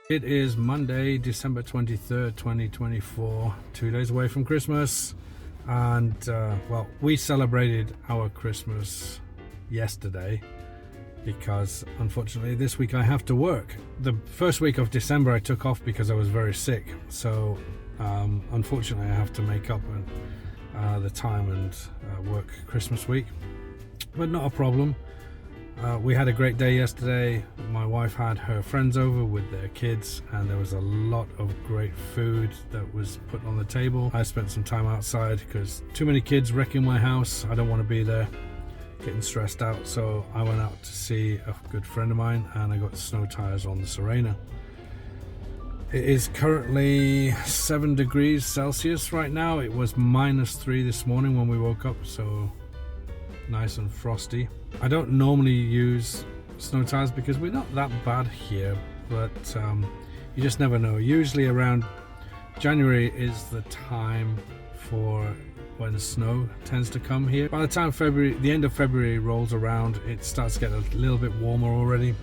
It is Monday, December 23rd, 2024, 2 days away from Christmas. And, well, we celebrated our Christmas yesterday because, unfortunately, this week I have to work. The first week of December I took off because I was very sick. So, unfortunately, I have to make up the time and work Christmas week. But not a problem. We had a great day yesterday. My wife had her friends over with their kids and there was a lot of great food that was put on the table. I spent some time outside because too many kids wrecking my house. I don't want to be there getting stressed out, so I went out to see a good friend of mine and I got snow tires on the Serena. It is currently 7 degrees Celsius right now. It was -3 this morning when we woke up, so nice and frosty. I don't normally use snow tires because we're not that bad here, but you just never know. Usually around January is the time for when snow tends to come here. By the time the end of February rolls around, it starts to get a little bit warmer already.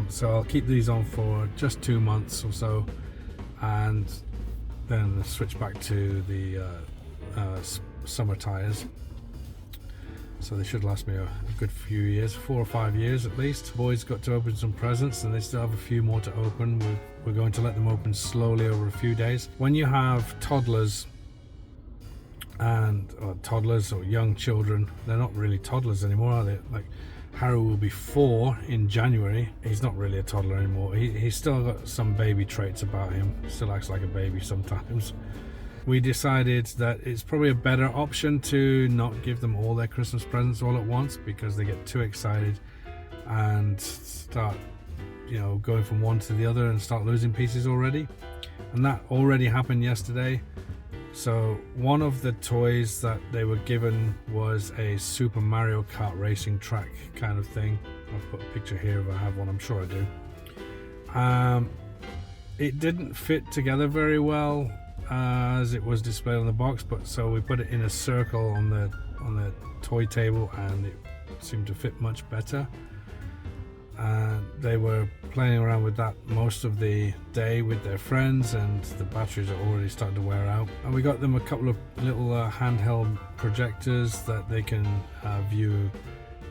So I'll keep these on for just 2 months or so and then switch back to the summer tires. So they should last me a good few years, 4 or 5 years at least. Boys got to open some presents and they still have a few more to open. We're going to let them open slowly over a few days. When you have toddlers or young children, they're not really toddlers anymore, are they? Like Harry will be 4 in January. He's not really a toddler anymore. He's still got some baby traits about him. Still acts like a baby sometimes. We decided that it's probably a better option to not give them all their Christmas presents all at once because they get too excited and start, going from one to the other and start losing pieces already. And that already happened yesterday. So one of the toys that they were given was a Super Mario Kart racing track kind of thing. I'll put a picture here if I have one, I'm sure I do. It didn't fit together very well as it was displayed on the box, but so we put it in a circle on the toy table and it seemed to fit much better. They were playing around with that most of the day with their friends and the batteries are already starting to wear out. And we got them a couple of little handheld projectors that they can view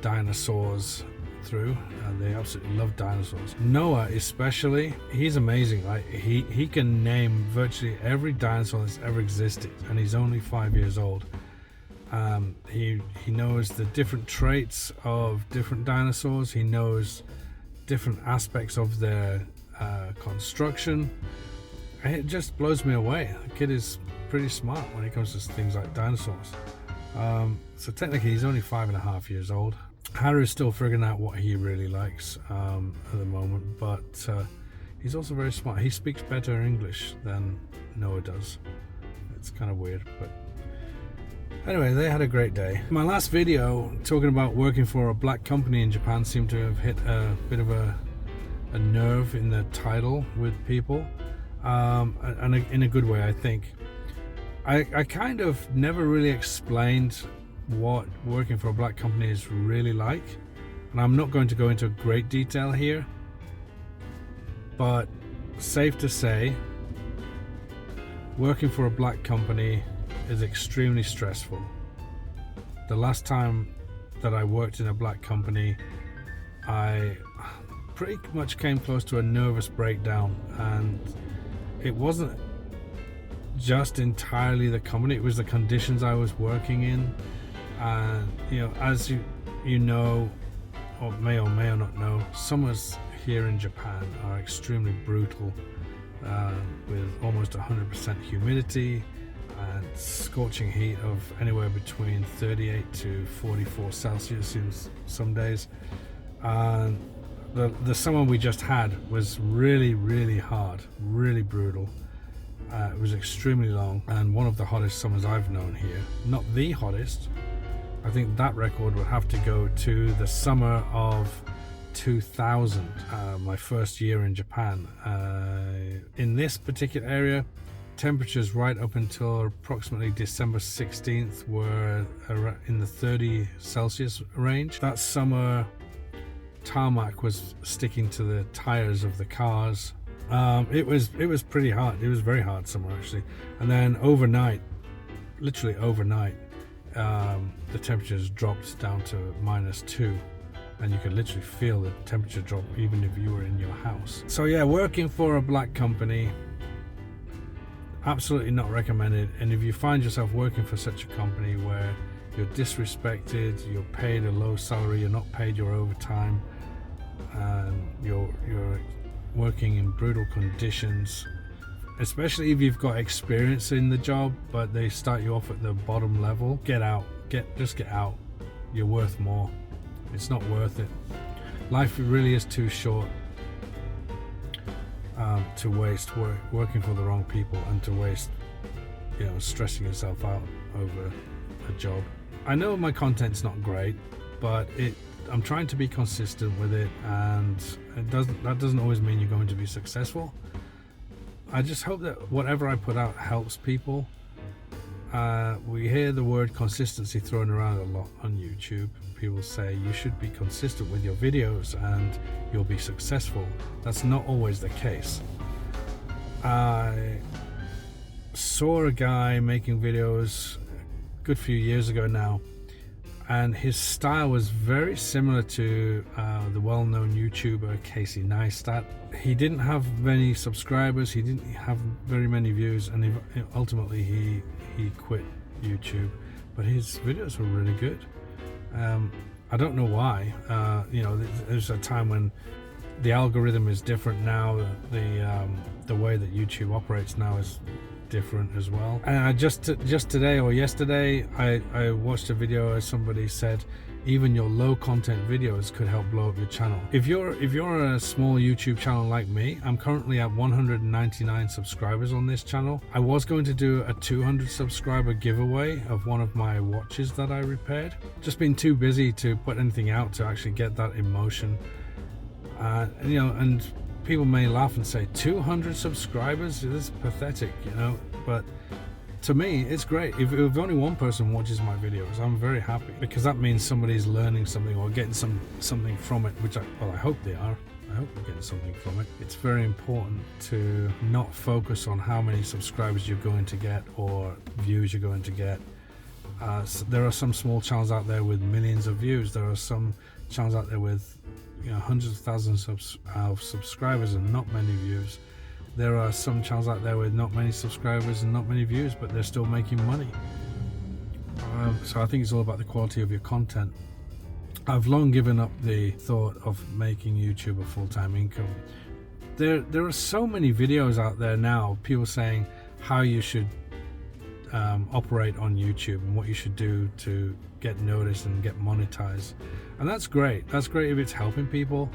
dinosaurs through, and they absolutely love dinosaurs. Noah especially, he's amazing. Like he can name virtually every dinosaur that's ever existed, and he's only 5 years old. He knows the different traits of different dinosaurs. He knows different aspects of their construction. And it just blows me away. The kid is pretty smart when it comes to things like dinosaurs. So technically he's only 5.5 years old. Harry's still figuring out what he really likes at the moment, but he's also very smart. He speaks better English than Noah does. It's kind of weird, but anyway, they had a great day. My last video talking about working for a black company in Japan seemed to have hit a bit of a nerve in the title with people, and in a good way, I think. I kind of never really explained what working for a black company is really like, and I'm not going to go into great detail here, but safe to say working for a black company is extremely stressful. The last time that I worked in a black company, I pretty much came close to a nervous breakdown, and it wasn't just entirely the company, it was the conditions I was working in. And as you know, or may not know, summers here in Japan are extremely brutal, with almost 100% humidity and scorching heat of anywhere between 38 to 44 Celsius in some days. And the summer we just had was really, really hard, really brutal. It was extremely long and one of the hottest summers I've known here. Not the hottest. I think that record would have to go to the summer of 2000, my first year in Japan. In this particular area, temperatures right up until approximately December 16th were in the 30 Celsius range. That summer, tarmac was sticking to the tires of the cars It was pretty hard. It was very hard summer actually, and then overnight, literally overnight, the temperatures dropped down to -2, and you could literally feel the temperature drop even if you were in your house. So yeah, working for a black company, absolutely not recommended. And if you find yourself working for such a company where you're disrespected, you're paid a low salary, you're not paid your overtime, and you're working in brutal conditions, especially if you've got experience in the job, but they start you off at the bottom level, get out. Just get out. You're worth more. It's not worth it. Life really is too short to waste working for the wrong people, and to waste, stressing yourself out over a job. I know my content's not great, but I'm trying to be consistent with it, and that doesn't always mean you're going to be successful. I just hope that whatever I put out helps people. We hear the word consistency thrown around a lot on YouTube. People say you should be consistent with your videos and you'll be successful. That's not always the case. I saw a guy making videos a good few years ago now, and his style was very similar to the well-known YouTuber Casey Neistat. He didn't have many subscribers, he didn't have very many views, and ultimately he quit YouTube, but his videos were really good. I don't know why. There's a time when the algorithm is different now. The way that YouTube operates now is different as well. And I just today or yesterday, I watched a video where somebody said even your low content videos could help blow up your channel. If you're a small YouTube channel like me, I'm currently at 199 subscribers on this channel. I was going to do a 200 subscriber giveaway of one of my watches that I repaired. Just been too busy to put anything out to actually get that in motion. And people may laugh and say 200 subscribers, this is pathetic, but to me it's great. If only one person watches my videos, I'm very happy, because that means somebody's learning something or getting something from it, which I hope they are. I hope they're getting something from it. It's very important to not focus on how many subscribers you're going to get or views you're going to get. So there are some small channels out there with millions of views. There are some channels out there with hundreds of thousands of subscribers and not many views. There are some channels out there with not many subscribers and not many views, but they're still making money. So I think it's all about the quality of your content. I've long given up the thought of making YouTube a full-time income. There are so many videos out there now, people saying how you should operate on YouTube and what you should do to get noticed and get monetized. And that's great. That's great if it's helping people,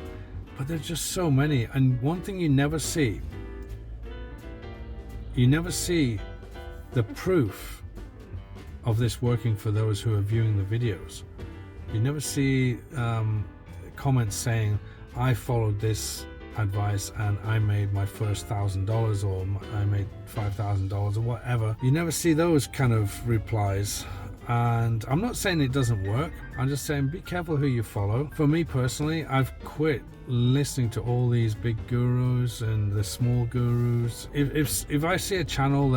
but there's just so many. And one thing you never see the proof of this working for those who are viewing the videos. You never see comments saying, I followed this advice and I made my first $1,000, or I made $5,000 or whatever. You never see those kind of replies. And I'm not saying it doesn't work, I'm just saying be careful who you follow. For me personally, I've quit listening to all these big gurus and the small gurus. If I see a channel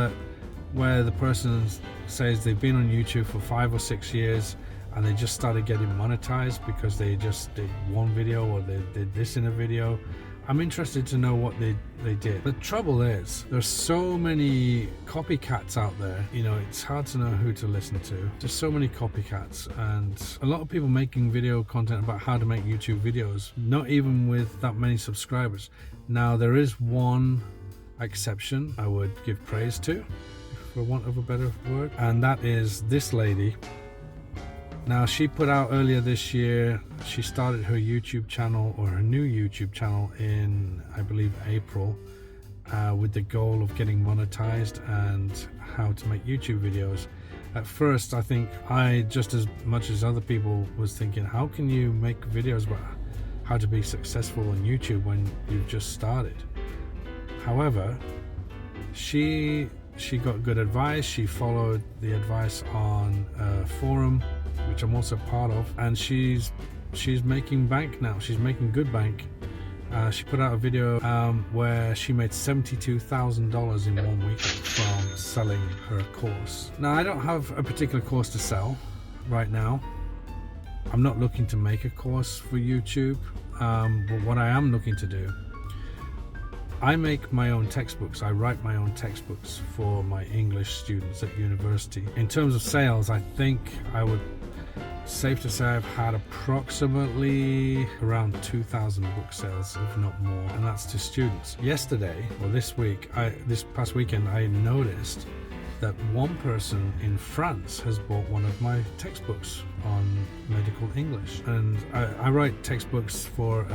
where the person says they've been on YouTube for 5 or 6 years and they just started getting monetized because they just did one video or they did this in a video, I'm interested to know what they did. The trouble is, there's so many copycats out there, it's hard to know who to listen to. There's so many copycats, and a lot of people making video content about how to make YouTube videos, not even with that many subscribers. Now, there is one exception I would give praise to, for want of a better word, and that is this lady. Now, she put out earlier this year, she started her YouTube channel, or her new YouTube channel, in, I believe, April, with the goal of getting monetized and how to make YouTube videos. At first, I think I, just as much as other people, was thinking, how can you make videos about how to be successful on YouTube when you've just started? However, she got good advice. She followed the advice on a forum, which I'm also part of, and she's making bank now. She's making good bank, She put out a video where she made $72,000 in 1 week from selling her course. Now, I don't have a particular course to sell right now. I'm not looking to make a course for YouTube, but what I am looking to do, I make my own textbooks. I write my own textbooks for my English students at university. In terms of sales, I think I would safe to say I've had approximately around 2,000 book sales, if not more, and that's to students. Yesterday, or this past weekend, I noticed that one person in France has bought one of my textbooks on medical English. And I write textbooks for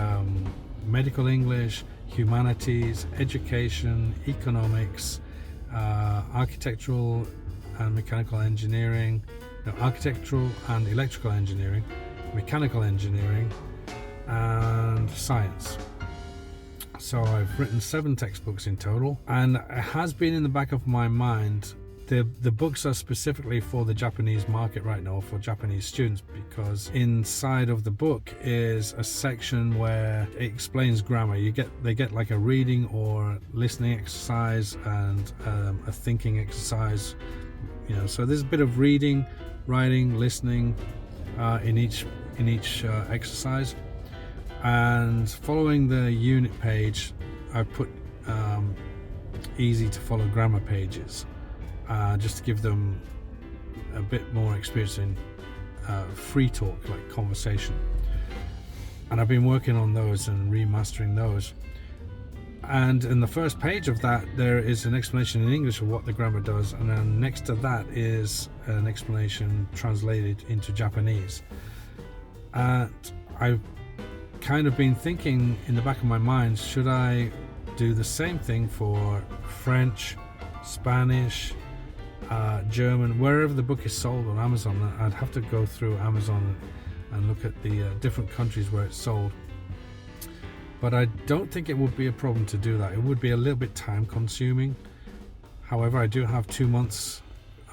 medical English, humanities, education, economics, architectural and mechanical engineering, architectural and electrical engineering, mechanical engineering, and science. So I've written 7 textbooks in total, and it has been in the back of my mind. The books are specifically for the Japanese market right now, for Japanese students, because inside of the book is a section where it explains grammar. They get like a reading or listening exercise and a thinking exercise. So there's a bit of reading, writing, listening in each exercise. And following the unit page, I put easy to follow grammar pages. Just to give them a bit more experience in free talk, like conversation. And I've been working on those and remastering those. And in the first page of that, there is an explanation in English of what the grammar does, and then next to that is an explanation translated into Japanese. And I've kind of been thinking in the back of my mind, should I do the same thing for French, Spanish, German, wherever the book is sold on Amazon? I'd have to go through Amazon and look at the different countries where it's sold. But I don't think it would be a problem to do that. It would be a little bit time consuming. However, I do have 2 months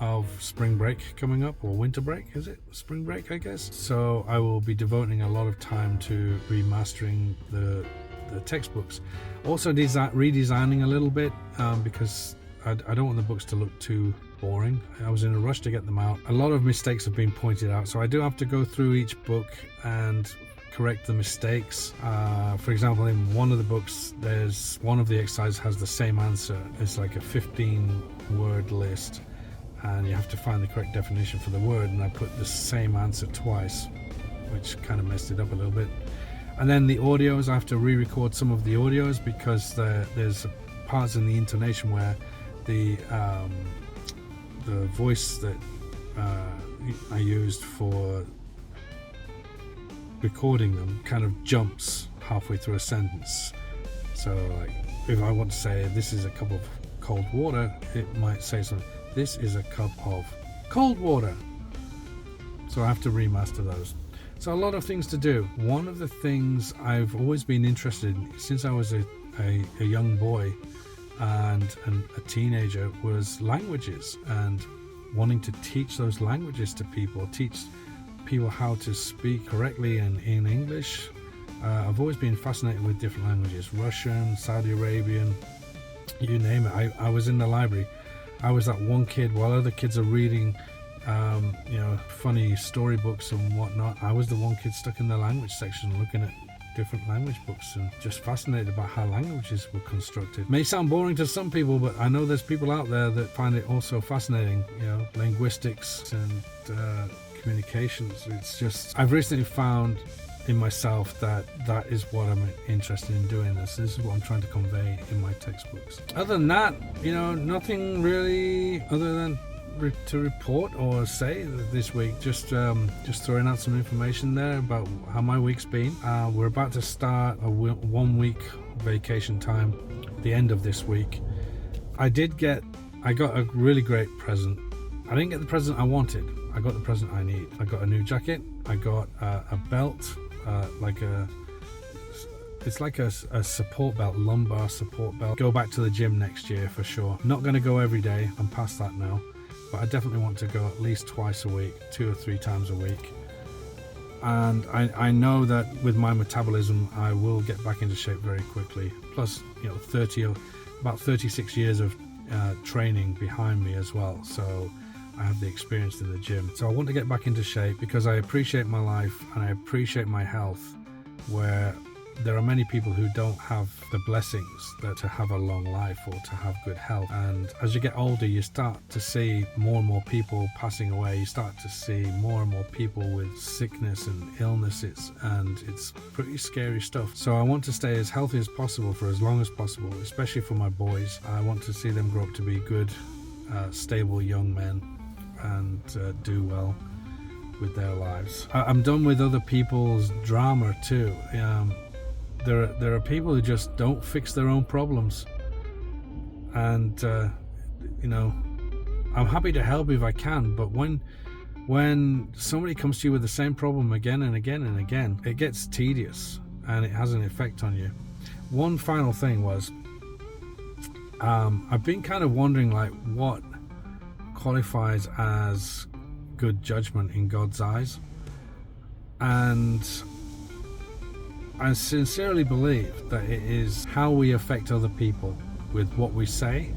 of spring break coming up, or winter break, is it? Spring break, I guess. So I will be devoting a lot of time to remastering the textbooks. Also redesigning a little bit because I don't want the books to look too boring. I was in a rush to get them out. A lot of mistakes have been pointed out, so I do have to go through each book and correct the mistakes. For example, in one of the books, there's one of the exercises has the same answer. It's like a 15-word list, and you have to find the correct definition for the word, and I put the same answer twice, which kind of messed it up a little bit. And then the audios, I have to re-record some of the audios because there's parts in the intonation where the voice that I used for recording them kind of jumps halfway through a sentence. So like if I want to say this is a cup of cold water, it might say something, this is a cup of cold water. So I have to remaster those. So a lot of things to do. One of the things I've always been interested in since I was a young boy and a teenager was languages, and wanting to teach those languages to people, teach people how to speak correctly in English. I've always been fascinated with different languages, Russian, Saudi Arabian, you name it. I was in the library. I was that one kid while other kids are reading funny storybooks and whatnot. I was the one kid stuck in the language section looking at different language books and just fascinated about how languages were constructed. It may sound boring to some people, but I know there's people out there that find it also fascinating, linguistics and communications. It's just, I've recently found in myself that is what I'm interested in doing. This is what I'm trying to convey in my textbooks. Other than that, nothing really other than to report or say this week. Just throwing out some information there about how my week's been. We're about to start a 1 week vacation time at the end of this week. I got a really great present. I didn't get the present I wanted. I got the present I need. I got a new jacket. I got a belt, it's like a support belt, lumbar support belt. Go back to the gym next year for sure. Not going to go every day. I'm past that now. But I definitely want to go at least twice a week, 2 or 3 times a week. and I know that with my metabolism I will get back into shape very quickly. Plus, you know, about 36 years of training behind me as well, so I have the experience in the gym. So I want to get back into shape because I appreciate my life and I appreciate my health, where there are many people who don't have the blessings that to have a long life or to have good health. And as you get older, you start to see more and more people passing away. You start to see more and more people with sickness and illnesses, and it's pretty scary stuff. So I want to stay as healthy as possible for as long as possible, especially for my boys. I want to see them grow up to be good, stable young men and do well with their lives. I'm done with other people's drama too. There are people who just don't fix their own problems, and you know, I'm happy to help if I can, but when somebody comes to you with the same problem again and again and again, it gets tedious and it has an effect on you. One final thing was, I've been kind of wondering, like, what qualifies as good judgment in God's eyes, and I sincerely believe that it is how we affect other people with what we say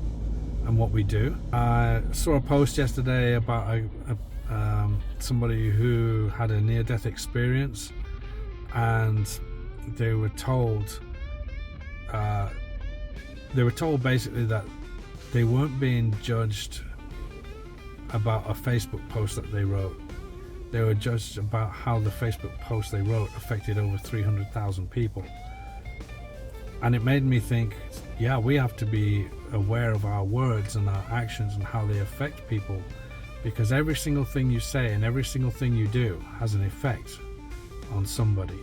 and what we do. I saw a post yesterday about somebody who had a near-death experience, and they were told basically that they weren't being judged about a Facebook post that they wrote. They were judged about how the Facebook post they wrote affected over 300,000 people. And it made me think, yeah, we have to be aware of our words and our actions and how they affect people, because every single thing you say and every single thing you do has an effect on somebody.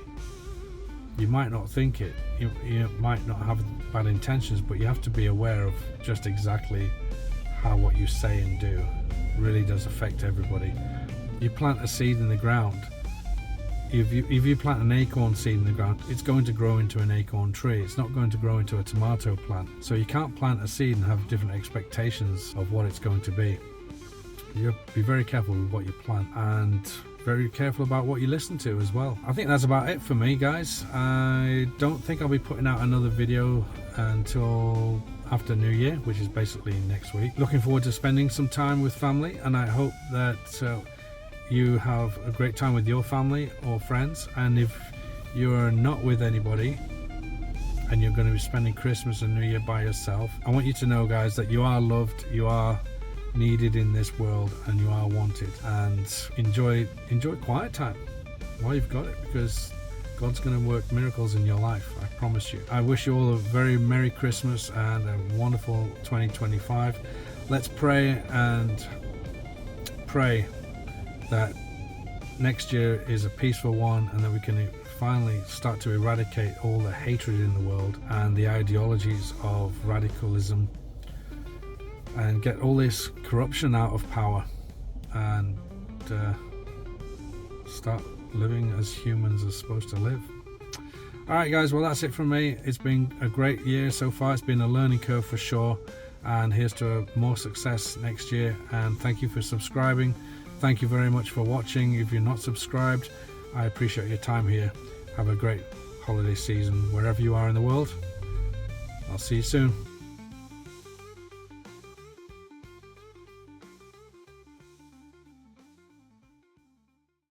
You might not think it, you might not have bad intentions, but you have to be aware of just exactly how what you say and do really does affect everybody. You plant a seed in the ground. If you plant an acorn seed in the ground, it's going to grow into an acorn tree. It's not going to grow into a tomato plant. So you can't plant a seed and have different expectations of what it's going to be. You have to be very careful with what you plant, and very careful about what you listen to as well. I think that's about it for me, guys. I don't think I'll be putting out another video until after New Year, which is basically next week. Looking forward to spending some time with family, and I hope that you have a great time with your family or friends. And if you're not with anybody and you're going to be spending Christmas and New Year by yourself, I want you to know, guys, that you are loved, you are needed in this world, and you are wanted. And enjoy quiet time while you've got it, because God's going to work miracles in your life, I promise you. I wish you all a very Merry Christmas and a wonderful 2025. Let's pray and pray that next year is a peaceful one, and that we can finally start to eradicate all the hatred in the world and the ideologies of radicalism, and get all this corruption out of power, and start living as humans are supposed to live. Alright guys, well that's it from me. It's been a great year so far. It's been a learning curve for sure, and here's to more success next year. And thank you for subscribing. Thank you very much for watching. If you're not subscribed, I appreciate your time here. Have a great holiday season wherever you are in the world. I'll see you soon.